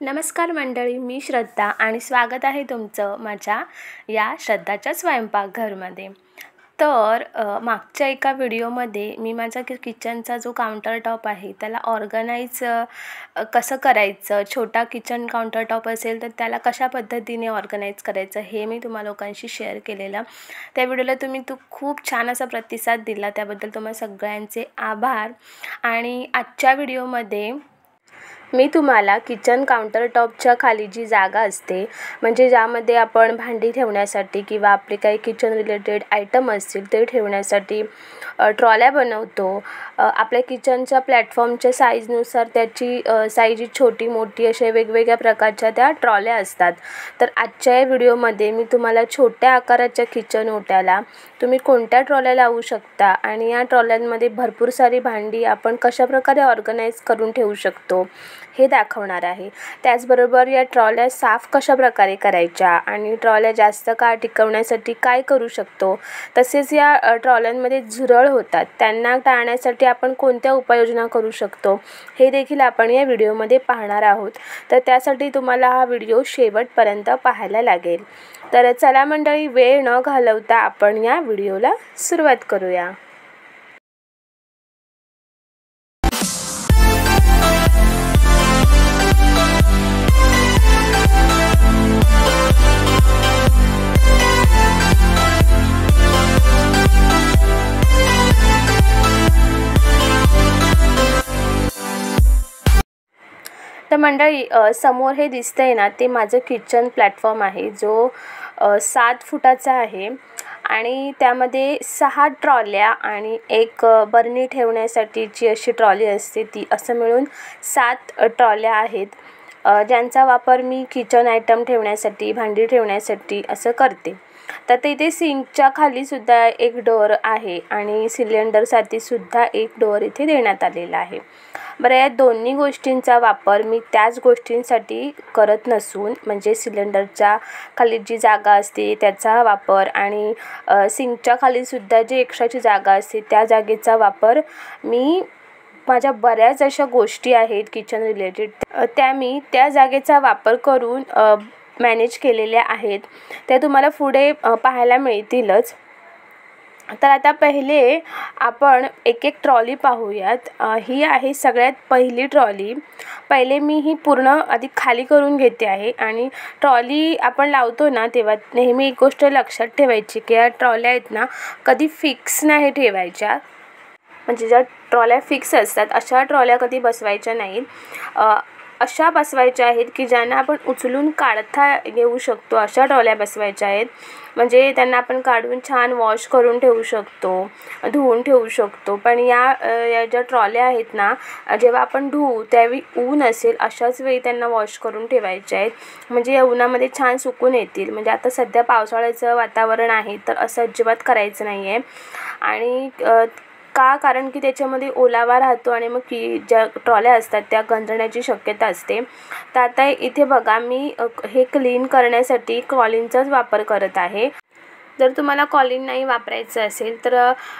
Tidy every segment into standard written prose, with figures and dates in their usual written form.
नमस्कार मंडळी, मी श्रद्धा आणि स्वागत आहे तुमचं माझ्या या श्रद्धाच्या स्वयंपाकघरमध्ये. तर मागच्या एका व्हिडिओमध्ये मी माझा किचनचा जो काउंटर टॉप आहे त्याला ऑर्गनाईज कसं करायचं, छोटा किचन काउंटर टॉप असेल तर त्याला कशा पद्धतीने ऑर्गनाईज करायचं हे मी तुम्हा लोकांशी शेअर केलेलं. त्या व्हिडिओला तुम्ही खूप छान असा प्रतिसाद दिला, त्याबद्दल तुम्हाला सगळ्यांचे आभार. आणि आजच्या व्हिडिओमध्ये मी तुम्हाला किचन काउंटर टॉपच्या खाली जी जागा असते, म्हणजे ज्यामध्ये आपण भांडी ठेवण्यासाठी किंवा आपले काही किचन रिलेटेड आयटम असतील ते ठेवण्यासाठी ट्रॉल्या बनवतो. आपल्या किचनच्या प्लॅटफॉर्मच्या साईजनुसार त्याची साईज छोटी मोठी अशा वेगवेगळ्या प्रकारच्या त्या ट्रॉल्या असतात. तर आजच्या या व्हिडिओमध्ये मी तुम्हाला छोट्या आकाराच्या किचन ओट्याला तुम्ही कोणत्या ट्रॉल्या लावू शकता आणि या ट्रॉल्यांमध्ये भरपूर सारी भांडी आपण कशाप्रकारे ऑर्गनाईज करून ठेवू शकतो हे दाखवणार आहे. त्याचबरोबर या ट्रॉल्या साफ कशाप्रकारे करायच्या आणि ट्रॉल्या जास्त काळ टिकवण्यासाठी काय करू शकतो, तसेच या ट्रॉल्यांमध्ये झुरळ होतात त्यांना टाळण्यासाठी आपण कोणत्या उपाययोजना करू शकतो हे देखील आपण या व्हिडिओमध्ये पाहणार आहोत. तर त्यासाठी तुम्हाला हा व्हिडिओ शेवटपर्यंत पाहायला लागेल. तर चला मंडळी, वेळ न घालवता आपण या व्हिडिओला सुरुवात करूया. तर मंडळी, समोर हे दिसतंय ना, ते माझं किचन प्लॅटफॉर्म आहे जो 7 फुटाचा आहे आणि त्यामध्ये 6 ट्रॉल्या आणि एक बरणी ठेवण्यासाठीची अशी ट्रॉली असते ती, असं मिळून 7 ट्रॉल्या आहेत, ज्यांचा वापर मी किचन आयटम ठेवण्यासाठी, भांडी ठेवण्यासाठी असं करते. तर इथे सिंकच्या खाली सुद्धा एक डोअर आहे आणि सिलेंडरसाठी सुद्धा एक डोअर इथे देण्यात आलेला आहे. बरं, या दोन्ही गोष्टींचा वापर मी त्याच गोष्टींसाठी करत नसून, म्हणजे सिलेंडरच्या खाली जी जागा असते त्याचा वापर आणि सिंकच्या खालीसुद्धा जी एक्स्ट्राची जागा असते त्या जागेचा वापर मी माझ्या बऱ्याच अशा गोष्टी आहेत किचन रिलेटेड, त्या मी त्या जागेचा वापर करून मॅनेज केलेल्या आहेत. त्या तुम्हाला पुढे पाहायला मिळतीलच. तर आता पहिले आपण एक एक ट्रॉली पाहूयात. ही आहे सगळ्यात पहिली ट्रॉली. पहिले मी ही पूर्ण आधी खाली करून घेते आहे. आणि ट्रॉली आपण लावतो ना तेव्हा नेहमी एक गोष्ट लक्षात ठेवायची की या ट्रॉल्या आहेत ना कधी फिक्स नाही ठेवायच्या. म्हणजे ज्या ट्रॉल्या फिक्स असतात अशा ट्रॉल्या कधी बसवायच्या नाहीत. अशा बसवायच्या आहेत की ज्यांना आपण उचलून काढता येऊ शकतो, अशा ट्रॉल्या बसवायच्या आहेत. म्हणजे त्यांना आपण काढून छान वॉश करून ठेवू शकतो, धुवून ठेवू शकतो. पण या ज्या ट्रॉल्या आहेत ना, जेव्हा आपण धुवू त्यावेळी ऊन असेल अशाच वेळी त्यांना वॉश करून ठेवायच्या आहेत, म्हणजे या उन्हामध्ये छान सुकून येतील. म्हणजे आता सध्या पावसाळ्याचं वातावरण आहे तर असं अजिबात करायचं नाही आहे. आणि कारण की त्याच्यामध्ये ओलावा राहतो आणि मग ज्या ट्रॉल्या असतात त्या गंजण्याची शक्यता असते. तर आता इथे बघा, मी हे क्लीन करण्यासाठी कॉलिनचाच वापर करत आहे. जर तुम्हाला कॉलिन नाही वापरायचं असेल तर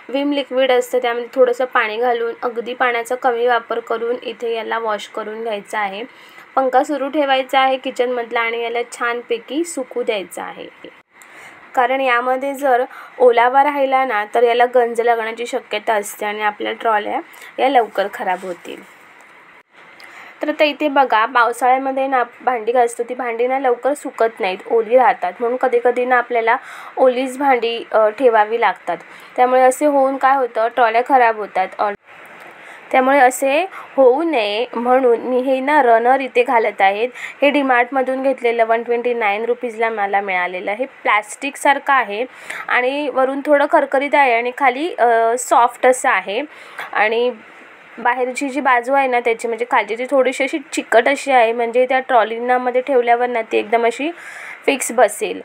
विम लिक्विड असतं, त्यामध्ये थोडंसं पाणी घालून अगदी पाण्याचा कमी वापर करून इथे याला वॉश करून घ्यायचं आहे. पंखा सुरू ठेवायचा आहे किचनमधला आणि याला छानपैकी सुकू द्यायचं आहे. कारण यामध्ये जर ओलावा राहिला ना तर याला गंज लागण्याची शक्यता असते आणि आपल्या ट्रॉल्या या लवकर खराब होतील. तर आता इथे बघा, पावसाळ्यामध्ये ना भांडी घासतो ती भांडी ना लवकर सुकत नाहीत, ओली राहतात. म्हणून कधी कधी ना आपल्याला ओलीच भांडी ठेवावी लागतात. त्यामुळे असे होऊन काय होतं, ट्रॉल्या खराब होतात. त्यामुळे असे होऊ नये म्हणून मी हे ना रनर इथे घालत आहेत. हे डीमार्टमधून घेतलेलं 129 रुपीजला मला मिळालेलं. हे प्लॅस्टिकसारखं आहे आणि वरून थोडं खरखरीत आहे आणि खाली सॉफ्ट असं आहे. आणि बाहेरची जी बाजू आहे ना त्याची, म्हणजे खालची ती थोडीशी अशी चिकट अशी आहे, म्हणजे त्या ट्रॉलींमध्ये ठेवल्यावर ना ती एकदम अशी फिक्स बसेल.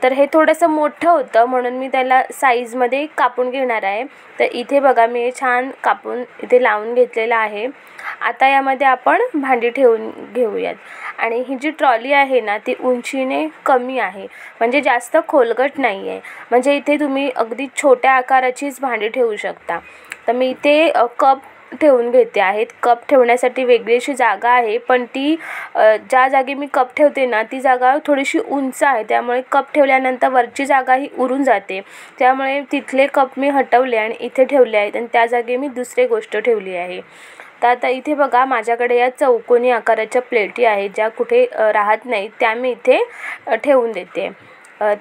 तर हे थोडंसं मोठं होतं म्हणून मी त्याला साईजमध्ये कापून घेणार आहे. तर इथे बघा, मी छान कापून इथे लावून घेतलेलं आहे. आता यामध्ये आपण भांडी ठेवून घेऊयात. आणि ही जी ट्रॉली आहे ना ती उंचीने कमी आहे, म्हणजे जास्त खोलगट नाही आहे. म्हणजे इथे तुम्ही अगदी छोट्या आकाराचीच भांडी ठेवू शकता. तर मी इथे कप ठेवून घेते आहेत. कप ठेवण्यासाठी वेगळी अशी जागा आहे, पण ती ज्या जागी मी कप ठेवते ना ती जागा थोडीशी उंच आहे, त्यामुळे कप ठेवल्यानंतर वरची जागा ही उरून जाते. त्यामुळे तिथले कप मी हटवले आणि इथे ठेवले आहेत आणि त्या जागी मी दुसरी गोष्ट ठेवली आहे. तर आता इथे बघा माझ्याकडे या चौकोनी आकाराच्या प्लेटी आहेत, ज्या कुठे राहत नाहीत त्या मी इथे ठेवून देते.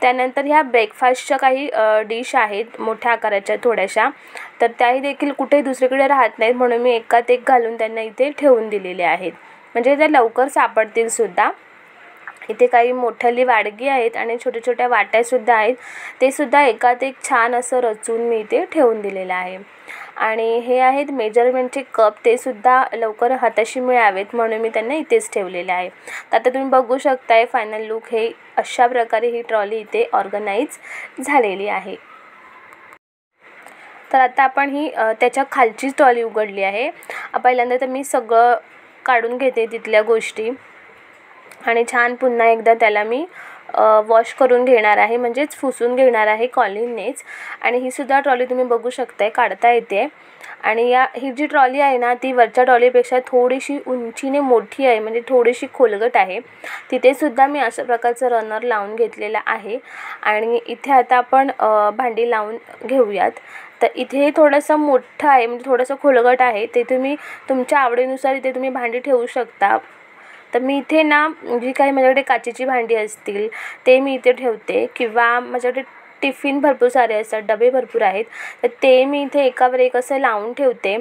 त्यानंतर ह्या ब्रेकफास्टच्या काही डिश आहेत मोठ्या आकाराच्या थोड्याशा, तर त्याही देखील कुठे दुसरीकडे राहत नाहीत, म्हणून मी एकात एक घालून त्यांना इथे ठेवून दिलेले आहेत, म्हणजे त्या लवकर सापडतील सुद्धा. इथे काही मोठाली वाडगी आहेत आणि छोट्या छोट्या वाट्यासुद्धा आहेत, ते सुद्धा एकात एक छान असं रचून मी इथे ठेवून दिलेलं आहे. आणि हे आहेत मेजरमेंटचे कप, ते सुद्धा लवकर हाताशी मिळावेत म्हणून मी त्यांना इथेच ठेवलेले आहे. तर आता तुम्ही बघू शकताय फायनल लुक हे अशा प्रकारे ही ट्रॉली इथे ऑर्गनाइज झालेली आहे. तर आता आपण ही त्याच्या खालची ट्रॉली उघडली आहे. पहिल्यांदा तर मी सगळं काढून घेते तिथल्या गोष्टी आणि छान पुन्हा एकदा त्याला मी वॉश करून घेणार आहे, म्हणजेच पुसून घेणार आहे कॉलिननेच. आणि ही सुद्धा ट्रॉली तुम्ही बघू शकताय काढता येते. आणि ही जी ट्रॉली आहे ना ती वरच्या ट्रॉलीपेक्षा थोडीशी उंचीने मोठी आहे, म्हणजे थोडीशी खोलगट आहे. तिथे सुद्धा मी अशा प्रकारचं रनर लावून घेतलेलं आहे. आणि इथे आता आपण भांडी लावून घेऊयात. तर इथे थोडंसं मोठं आहे, म्हणजे थोडंसं खोलगट आहे, ते तुम्ही तुमच्या आवडीनुसार इथे तुम्ही भांडी ठेवू शकता. तर मी इथे ना जी काही माझ्याकडे काचेची भांडी असतील ते मी इथे ठेवते, किंवा माझ्याकडे टिफिन भरपूर सारे असतात, डबे भरपूर आहेत, तर ते मी इथे एकावर एक असं लावून ठेवते.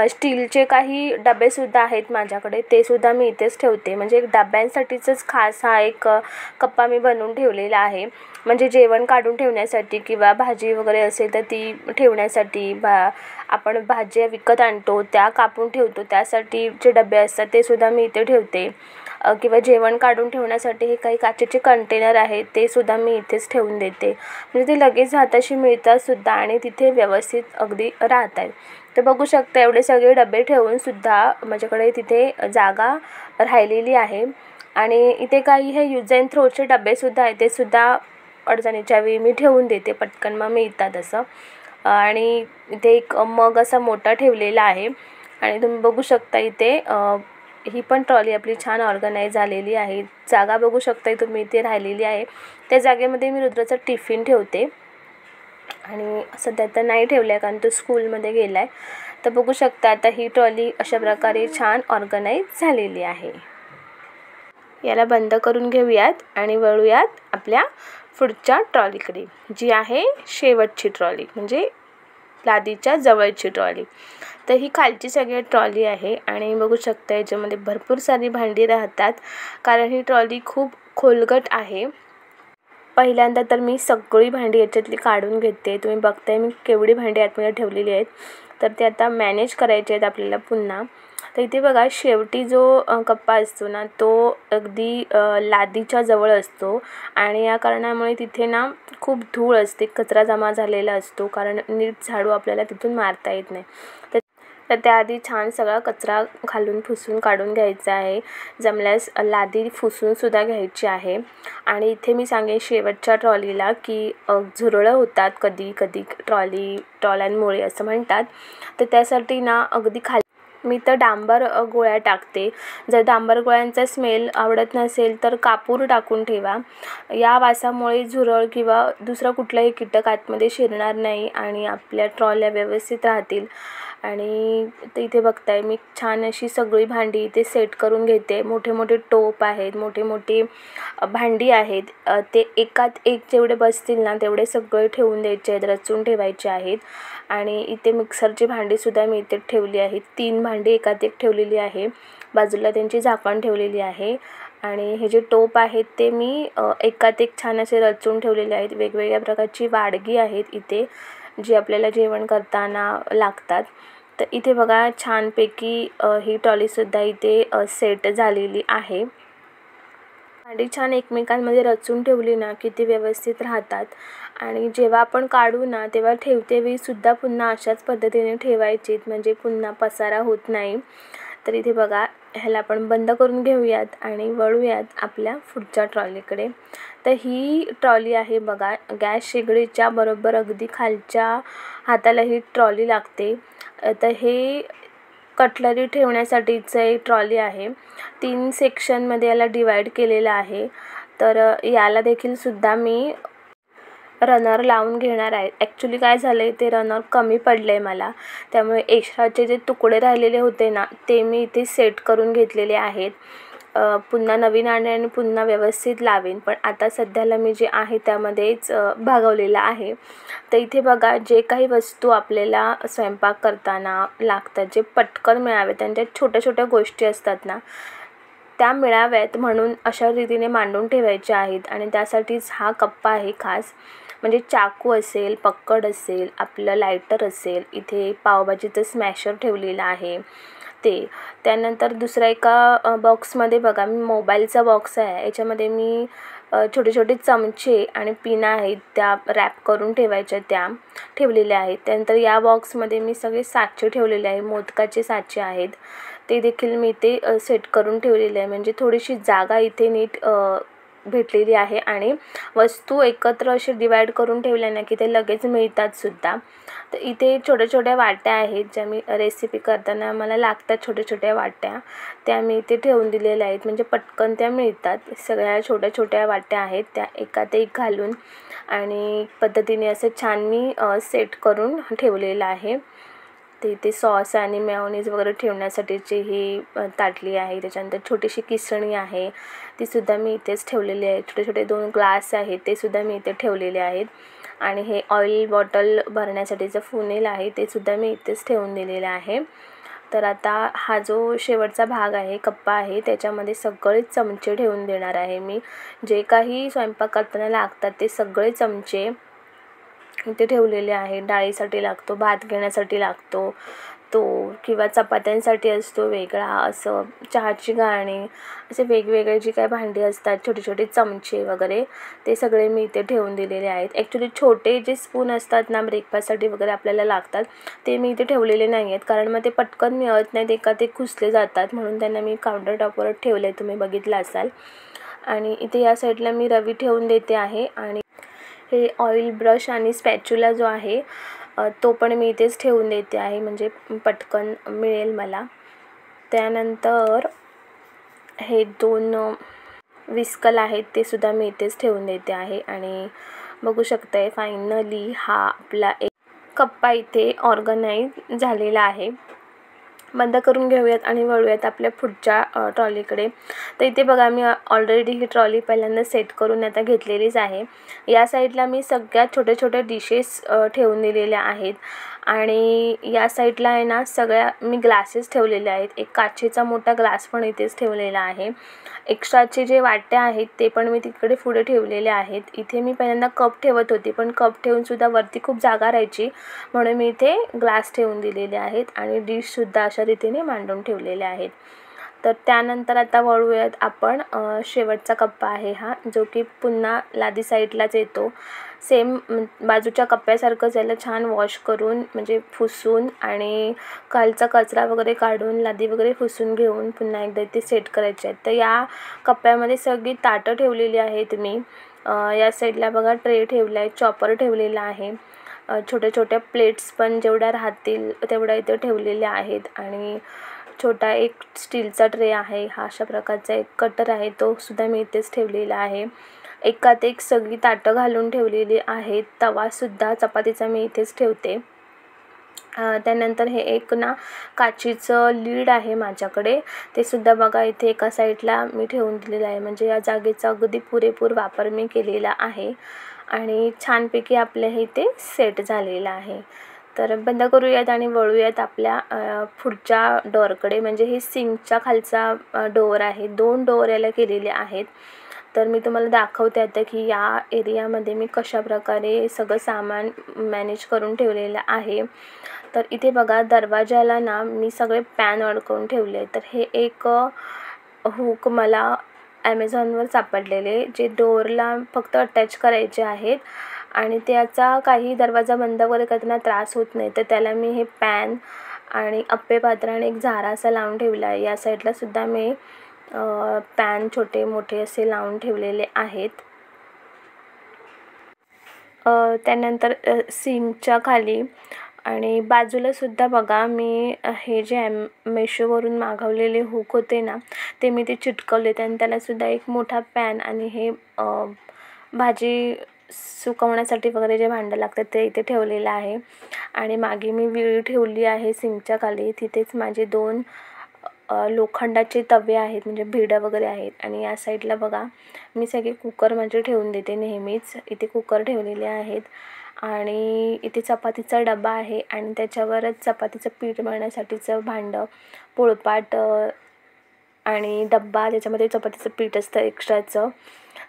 स्टीलचे काही डबेसुद्धा आहेत माझ्याकडे, ते सुद्धा मी इथेच ठेवते. म्हणजे एक डब्यांसाठीचाच खास हा एक कप्पा मी बनवून ठेवलेला आहे, म्हणजे जेवण काढून ठेवण्यासाठी किंवा भाजी वगैरे असेल तर ती ठेवण्यासाठी. आपण भाज्या विकत आणतो त्या कापून ठेवतो त्यासाठी जे डबे असतात ते सुद्धा मी इथे ठेवते. किंवा जेवण काढून ठेवण्यासाठी हे काही काचेचे कंटेनर आहेत ते सुद्धा मी इथेच ठेवून देते, म्हणजे ते लगेच हाताशी मिळतात सुद्धा आणि तिथे व्यवस्थित अगदी राहत आहेत. तर बघू शकता एवढे सगळे डबे ठेवून सुद्धा माझ्याकडे तिथे जागा राहिलेली आहे. आणि इथे काही हे यूज अँड थ्रोचे डबेसुद्धा आहेत, ते सुद्धा अडचणीच्या वेळी मी ठेवून देते, पटकन मग मिळतात असं. आणि इथे एक मग असा मोठा ठेवलेला आहे. आणि तुम्ही बघू शकता इथे ही पण ट्रॉली आपली छान ऑर्गनाइज झालेली आहे. जागा बघू शकता तुम्ही इथे राहिलेली आहे. त्या जागेमध्ये मी रुद्राचा टिफिन ठेवते आणि सध्या तर नाही ठेवला आहे कारण तो स्कूलमध्ये गेला आहे. तर बघू शकता आता ही ट्रॉली अशा प्रकारे छान ऑर्गनाइज झालेली आहे. याला बंद करून घेऊयात आणि वळूयात आपल्या पुढच्या ट्रॉलीकडे, जी आहे शेवटची ट्रॉली, म्हणजे लादीच्या जवळची ट्रॉली. तर ही खालची सगळी ट्रॉली आहे आणि बघू शकता याच्यामध्ये भरपूर सारी भांडी राहतात, कारण ही ट्रॉली खूप खोलगट आहे. पहिल्यांदा तर मी सगळी भांडी याच्यातली काढून घेते. तुम्ही बघताय मी केवढी भांडी आतमध्ये ठेवलेली आहेत, तर ते आता मॅनेज करायचे आहेत आपल्याला पुन्हा. तर इथे बघा शेवटी जो कप्पा असतो ना तो अगदी लादीच्या जवळ असतो आणि या कारणामुळे तिथे ना खूप धूळ असते, कचरा जमा झालेला असतो, कारण नीट झाडू आपल्याला तिथून मारता येत नाही. तर त्याआधी छान सगळा कचरा घालून पुसून काढून घ्यायचा आहे. जमल्यास लादी पुसूनसुद्धा घ्यायची आहे. आणि इथे मी सांगेन शेवटच्या ट्रॉलीला की झुरळं होतात कधी कधी ट्रॉल्यांमुळे असं म्हणतात. तर त्यासाठी ना अगदी मी तर डांबर गोळ्या टाकते. जर डांबर गोळ्यांचा स्मेल आवडत नसेल तर कापूर टाकून ठेवा. या वासामुळे झुरळ किंवा दुसरा कुठलाही कीटक आतमध्ये शिरणार नाही आणि आपल्या ट्रॉल्या व्यवस्थित राहतील. आणि इथे बघताय मी छान अशी सगळी भांडी इथे सेट करून घेते. मोठे मोठे टोप आहेत, मोठे मोठे भांडी आहेत, ते एकात एक जेवढे बसतील ना तेवढे सगळे ठेवून द्यायचे आहेत, रचून ठेवायचे आहेत. आणि इथे मिक्सरची भांडीसुद्धा मी इथे ठेवली आहेत. 3 भांडी एकात एक ठेवलेली आहे, बाजूला त्यांची झाकण ठेवलेली आहे. आणि हे जे टोप आहेत ते मी एकात एक छान असे रचून ठेवलेले आहेत. वेगवेगळ्या प्रकारची वाडगी आहेत इथे, जी आपल्याला जेवण करताना लागतात. तर इथे बघा छानपैकी ही ट्रॉलीसुद्धा इथे सेट झालेली आहे. भांडी छान एकमेकांमध्ये रचून ठेवली ना की ती व्यवस्थित राहतात. आणि जेव्हा आपण काढू ना तेव्हा ठेवतेवेळी सुद्धा पुन्हा अशाच पद्धतीने ठेवायची, म्हणजे पुन्हा पसारा होत नाही. तर इथे बघा ह्याला आपण बंद करून घेऊयात आणि वळूयात आपल्या पुढच्या ट्रॉलीकडे. तर ही ट्रॉली आहे बघा, गॅस शेगडीच्या बरोबर अगदी खालच्या हाताला ही ट्रॉली लागते. तर हे कटलरी ठेवण्यासाठीचं एक ट्रॉली आहे. 3 सेक्शनमध्ये याला डिवाईड केलेलं आहे. तर याला देखील सुद्धा मी रनर लावून घेणार आहे. ॲक्च्युली काय झालं आहे, ते रनर कमी पडलं आहे मला, त्यामुळे एक्स्ट्राचे जे तुकडे राहिलेले होते ना, ते मी इथे सेट करून घेतलेले आहेत. पुन्हा नवीन आणेन आणि पुन्हा व्यवस्थित लावेन, पण आता सध्याला मी जे आहे त्यामध्येच भागवलेलं आहे. तर इथे बघा, जे काही वस्तू आपल्याला स्वयंपाक करताना लागतात, जे पटकन मिळावे, त्यांच्या छोट्या छोट्या गोष्टी असतात ना, त्या मिळाव्यात म्हणून अशा रीतीने मांडून ठेवायच्या आहेत. आणि त्यासाठीच हा कप्पा आहे खास. म्हणजे चाकू असेल, पक्कड असेल, आपलं लायटर असेल, इथे पावभाजीचं स्मॅशर ठेवलेलं आहे ते. त्यानंतर दुसऱ्या एका बॉक्समध्ये बघा, मी मोबाईलचा बॉक्स आहे, याच्यामध्ये मी छोटे छोटे चमचे आणि पिना आहेत त्या रॅप करून ठेवायच्या, त्या ठेवलेल्या आहेत. त्यानंतर या बॉक्समध्ये मी सगळे साचे ठेवलेले आहे, मोदकाचे साचे आहेत, ते देखील मी इथे सेट करून ठेवलेले आहे. म्हणजे थोडीशी जागा इथे नीट भेटलेली आहे. आणि वस्तू एकत्र असे डिवाईड करून ठेवल्या ना की ते लगेच मिळतात सुद्धा. तर इथे छोट्या छोट्या वाट्या आहेत, ज्या मी रेसिपी करताना मला लागतात छोट्या छोट्या वाट्या, त्या मी इथे ठेवून दिलेल्या आहेत. म्हणजे पटकन त्या मिळतात. सगळ्या छोट्या छोट्या वाट्या आहेत, त्या एकात एक घालून आणि पद्धतीने असं छान मी सेट करून ठेवलेलं आहे. ते इथे सॉस आणि मेयोनीज वगैरे ठेवण्यासाठीची ही ताटली आहे. त्याच्यानंतर छोटीशी किसणी आहे, तीसुद्धा मी इथेच ठेवलेली आहे. छोटे छोटे 2 ग्लास आहेत, ते सुद्धा मी इथे ठेवलेले आहेत. आणि हे ऑइल बॉटल भरण्यासाठीचं फुनेल आहे, ते सुद्धा मी इथेच ठेवून दिलेलं आहे. तर आता हा जो शेवटचा भाग आहे, कप्पा आहे, त्याच्यामध्ये सगळे चमचे ठेवून देणार आहे मी. जे काही स्वयंपाक करताना लागतात ते सगळे चमचे इथे ठेवलेले आहे. डाळीसाठी लागतो, भात घेण्यासाठी लागतो तो, किंवा चपात्यांसाठी असतो वेगळा, असं चहाची गाळणी, असे वेगवेगळे जी काही भांडी असतात, छोटे छोटे चमचे वगैरे, ते सगळे मी इथे ठेवून दिलेले आहेत. ॲक्च्युली छोटे जे स्पून असतात ना, ब्रेकफास्टसाठी वगैरे आपल्याला लागतात, ते मी इथे ठेवलेले नाही आहेत, कारण मग ते पटकन मिळत नाहीत, एका ते खुसले जातात, म्हणून त्यांना मी काउंटर टॉपवर ठेवले आहे, तुम्ही बघितलं असाल. आणि इथे या साईडला मी रवी ठेवून देते आहे. आणि हे ऑइल ब्रश आणि स्पॅच्युला जो आहे तो पण मी इथेच ठेवून देते आहे, म्हणजे पटकन मिळेल मला. त्यानंतर हे 2 विस्कल आहेत, ते सुद्धा मी इथेच ठेवून देते आहे. आणि बघू शकताय, फायनली हा आपला एक कप्पा इथे ऑर्गनाईज झालेला आहे. बंद करून घेऊयात आणि वळूयात आपल्या पुढच्या ट्रॉलीकडे. तर इथे बघा, मी ऑलरेडी ही ट्रॉली पहिल्यांदा सेट करून आता घेतलेलीच आहे. या साईडला मी सगळ्यात छोट्या छोट्या डिशेस ठेवून दिलेल्या आहेत. आणि या साईडला आहे ना, सगळ्या मी ग्लासेस ठेवलेले आहेत. एक काचेचा मोठा ग्लास पण इथेच ठेवलेला आहे. एक्स्ट्राचे जे वाट्या आहेत ते पण मी तिकडे पुढे ठेवलेले आहेत. इथे मी पहिल्यांदा कप ठेवत होते, पण कप ठेवूनसुद्धा वरती खूप जागा राहायची, म्हणून मी इथे ग्लास ठेवून दिलेले आहेत. आणि डिशसुद्धा अशा रीतीने मांडून ठेवलेले आहेत. तर त्यानंतर आता वळूयात आपण शेवटचा कप्पा आहे हा, जो की पुन्हा लादी साईडलाच येतो. सेम बाजूच्या कप्प्यासारखंच याला छान वॉश करून, म्हणजे पुसून आणि खालचा कचरा वगैरे काढून, लादी वगैरे पुसून घेऊन पुन्हा एकदा इथे सेट करायचे आहेत. तर या कप्प्यामध्ये सगळी ताटं ठेवलेली आहेत मी. या साईडला बघा ट्रे ठेवला आहे, चॉपर ठेवलेला आहे, छोट्या छोट्या प्लेट्स पण जेवढ्या राहतील तेवढ्या इथे ठेवलेल्या आहेत. आणि छोटा एक स्टीलचा ट्रे आहे, हा अशा प्रकारचा एक कटर आहे, तो सुद्धा मी इथेच ठेवलेला आहे. एकात एक सगळी ताटं घालून ठेवलेली आहेत. तवासुद्धा चपातीचा मी इथेच ठेवते. त्यानंतर हे एक ना काचीचं लीड आहे माझ्याकडे, ते सुद्धा बघा इथे एका साईडला मी ठेवून दिलेलं आहे. म्हणजे या जागेचा अगदी पुरेपूर वापर मी केलेला आहे. आणि छानपैकी आपल्या हे इथे सेट झालेलं आहे. तर बंद करूयात आणि वळूयात आपल्या पुढच्या डोअरकडे. म्हणजे हे सिंकच्या खालचा डोअर आहे. 2 डोअर याला केलेले आहेत. तर मी तुम्हाला दाखवते आता की या एरियामध्ये मी कशाप्रकारे सगळं सामान मॅनेज करून ठेवलेलं आहे. तर इथे बघा, दरवाजाला ना मी सगळे पॅन अडकवून ठेवले. तर हे एक हुक मला ॲमेझॉनवर सापडलेले, जे डोअरला फक्त अटॅच करायचे आहेत आणि त्याचा काही दरवाजा बंद वगैरे करताना त्रास होत नाही. तर त्याला मी हे पॅन आणि अप्पे पात्र आणि एक झारा असा लावून ठेवला आहे. या साईडला सुद्धा मी पॅन छोटे मोठे असे लावून ठेवलेले आहेत. त्यानंतर सिंकच्या खाली आणि बाजूलासुद्धा बघा मी हे जे मेशोवरून मागवलेले हुक होते ना ते मी ते चिटकवले आणि त्यालासुद्धा एक मोठा पॅन आणि हे भाजी सुकवण्यासाठी वगैरे जे भांडं लागतात ते इथे ठेवलेलं आहे. आणि मागे मी विळी ठेवली आहे सिंकच्या खाली. तिथेच माझे 2 लोखंडाचे तवे आहेत म्हणजे भिडं वगैरे आहेत. आणि या साईडला बघा मी सगळे कुकर म्हणजे ठेवून देते नेहमीच. इथे कुकर ठेवलेले आहेत आणि इथे चपातीचा डबा आहे आणि त्याच्यावरच चपातीचं पीठ मळण्यासाठीचं भांडं, पोळपाट आणि डब्बा त्याच्यामध्ये चपातीचं पीठ असतं एक्स्ट्राचं.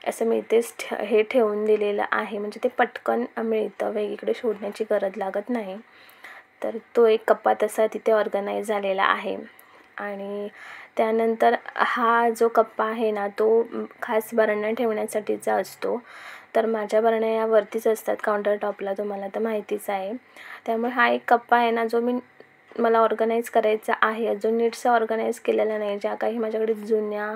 असं मी इथेच हे ठेवून दिलेलं आहे म्हणजे ते पटकन मिळतं, वेगळीकडे शोधण्याची गरज लागत नाही. तर तो एक कप्पा तसा तिथे ऑर्गनाईज झालेला आहे. आणि त्यानंतर हा जो कप्पा आहे ना तो खास बरण्या ठेवण्यासाठीचा असतो. तर माझ्या बरण्या या वरतीच असतात काउंटर टॉपला, तुम्हाला तर माहितीच आहे. त्यामुळे हा एक कप्पा आहे ना जो मला ऑर्गनाईज करायचा आहे. अजून नीटसं ऑर्गनाईज केलेला नाही. ज्या काही माझ्याकडे जुन्या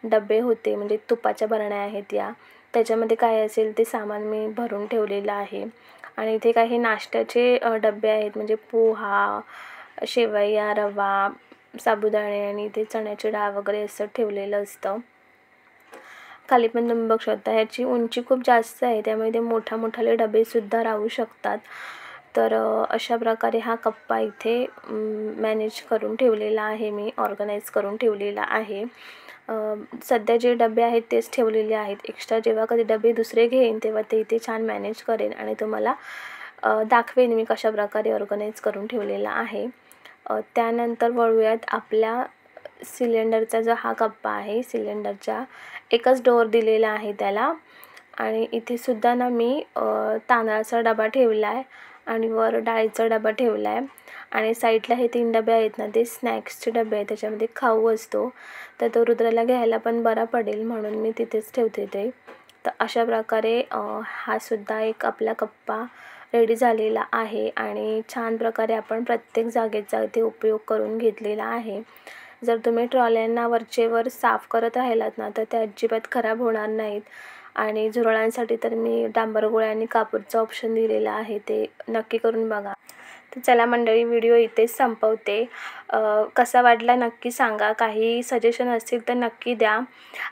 डबे होते म्हणजे तुपाच्या बरण्या आहेत या, त्याच्यामध्ये काय असेल ते सामान मी भरून ठेवलेलं आहे. आणि इथे काही नाश्त्याचे डबे आहेत म्हणजे पोहा, शेवया, रवा, साबुदाणे आणि इथे चण्याची डाळ वगैरे असं ठेवलेलं असतं. खाली पण तुम्ही बघू शकता ह्याची उंची खूप जास्त आहे त्यामुळे ते मोठाले डबेसुद्धा राहू शकतात. तर अशा प्रकारे हा कप्पा इथे मॅनेज करून ठेवलेला आहे मी, ऑर्गनाईज करून ठेवलेला आहे. सध्या जे डबे आहेत तेच ठेवलेले आहेत. एक्स्ट्रा जेव्हा कधी डबे दुसरे घेईन तेव्हा ते इथे छान मॅनेज करेन आणि तुम्हाला दाखवेन मी कशाप्रकारे ऑर्गनाईज करून ठेवलेला आहे. त्यानंतर वळूयात आपल्या सिलेंडरचा जो हा कप्पा आहे. सिलेंडरच्या एकच डोअर दिलेला आहे त्याला. आणि इथेसुद्धा ना मी तांदळाचा डबा ठेवला आहे आणि वर डाळीचा डबा ठेवला आहे. आणि साईडला हे 3 डबे आहेत ना ते स्नॅक्सचे डबे आहेत, त्याच्यामध्ये खाऊ असतो. तर तो रुद्राला घ्यायला पण बरा पडेल म्हणून मी तिथेच ठेवते ते. तर अशा प्रकारे हा सुद्धा एक आपला कप्पा रेडी झालेला आहे आणि छान प्रकारे आपण प्रत्येक जागेचा इथे उपयोग करून घेतलेला आहे. जर तुम्ही ट्रॉल्यांना वरचेवर साफ करत राहिलात ना तर त्या अजिबात खराब होणार नाहीत. आणि झुरळांसाठी तर मी डांबर गोळ्या आणि कापूरचा ऑप्शन दिलेला आहे, ते नक्की करून बघा. तर चला मंडळी, व्हिडिओ इथेच संपवते. कसा वाटला नक्की सांगा. काही सजेशन असतील तर नक्की द्या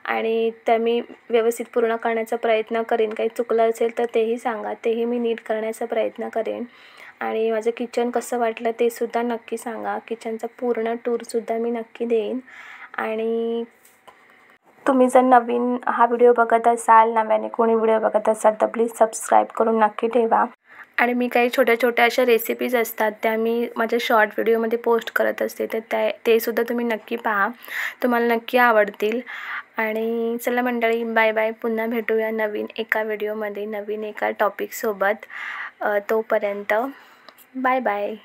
आणि त्या मी व्यवस्थित पूर्ण करण्याचा प्रयत्न करेन. काही चुकलं असेल तर तेही सांगा, तेही मी नीट करण्याचा प्रयत्न करेन. आणि माझं किचन कसं वाटलं ते सुद्धा नक्की सांगा. किचनचा पूर्ण टूरसुद्धा मी नक्की देईन. आणि तुम्ही जर नवीन हा व्हिडिओ बघत असाल, नव्याने कोणी व्हिडिओ बघत असाल तर प्लीज सबस्क्राईब करून नक्की ठेवा. आणि मी काही छोट्या अशा रेसिपीज असतात त्या मी माझ्या शॉर्ट व्हिडिओमध्ये पोस्ट करत असते, तर ते सुद्धा तुम्ही नक्की पहा, तुम्हाला नक्की आवडतील. आणि चला मंडळी, बाय बाय. पुन्हा भेटूया नवीन एका व्हिडिओमध्ये, नवीन एका टॉपिकसोबत. तोपर्यंत बाय बाय.